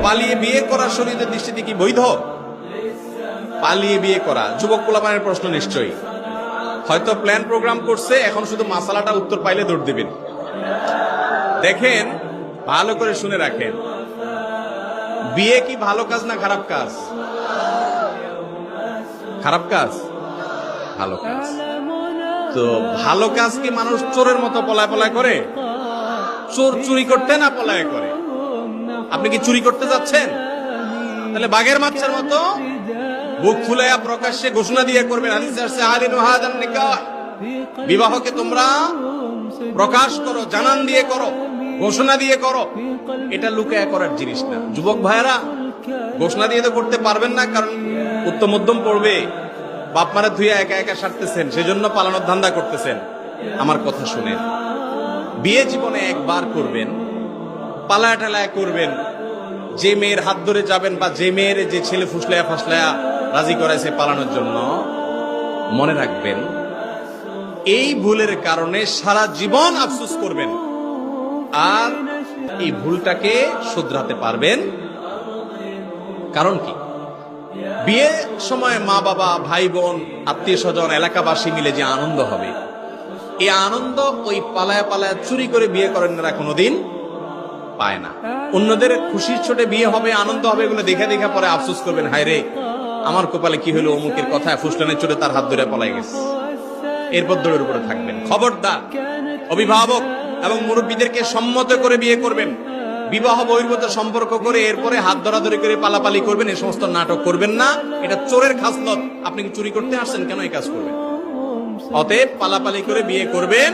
পালিয়ে বিয়ে করা শরীয়তের দৃষ্টিতে কি বৈধ? পালিয়ে বিয়ে করা যুবক পোলাপানের প্রশ্ন নিশ্চয়ই। হয়তো প্ল্যান প্রোগ্রাম করছে, এখন শুধু মাসালাটা উত্তর পাইলে দৌড় দিবেন। দেখেন, ভালো করে শুনে রাখেন, বিয়ে কি ভালো কাজ না খারাপ কাজ? খারাপ কাজ? ভালো কাজ। তো ভালো কাজ কি মানুষ চোরের মতো পলায় পলায় করে? চোর চুরি করতে না পলায় করে? আপনি কি চুরি করতে যাচ্ছেন? তাহলে বাঘের বাচ্চার মতো বুক ফুলাইয়া প্রকাশ্যে ঘোষণা দিয়ে করবেন। হাদিসে আসছে আলিনু হাদান নিকাহ, বিবাহকে তোমরা প্রকাশ করো, জানান দিয়ে করো, ঘোষণা দিয়ে করো। এটা লুকায়া করার জিনিস না। যুবক ভাইয়েরা, ঘোষণা দিয়ে তো করতে পারবেন না, কারণ উত্তম মধ্যম পড়বে, বাপ মারা ধুইয়া একা একা সারতেছেন, সেজন্য পালানোর ধান্দা করতেছেন। আমার কথা শুনেন, বিয়ে জীবনে একবার করবেন, পালায়া টালায়া করবেন। যে মেয়ের হাত ধরে যাবেন বা যে মেয়ের যে ছেলে ফুসলায়া ফাসলায়া রাজি করাইছে পালানোর জন্য, মনে রাখবেন এই ভুলের কারণে সারা জীবন আফসোস করবেন, আর এই ভুলটাকে শুধরাতে পারবেন। কারণ কি? বিয়ের সময় মা বাবা, ভাই বোন, আত্মীয় স্বজন, এলাকাবাসী মিলে যে আনন্দ হবে, এই আনন্দ ওই পালায়া পালায়া চুরি করে বিয়ে করেন না কোনোদিন পায় না। অন্যদের খুশির ছোটে বিয়ে হবে, আনন্দ হবে, এগুলো দেখে দেখে পরে আফসোস করবেন, হায় রে আমার কপালে কি হলো, অমুকের কথায় ফুসলানের চোটে তার হাত ধরে পলাই গেছে। এরপর দৌড়ের উপরে থাকবেন। খবরদার, অভিভাবক এবং মুরব্বীদেরকে সম্মত করে বিয়ে করবেন। বিবাহ বহির্ভূত সম্পর্ক করে এরপরে হাত ধরাধরি করে পালাপালি করবেন, এই সমস্ত নাটক করবেন না। এটা চোরের খাসলত। আপনি কি চুরি করতে আসছেন? কেন এই কাজ করবেন? অতএব পালাপালি করে বিয়ে করবেন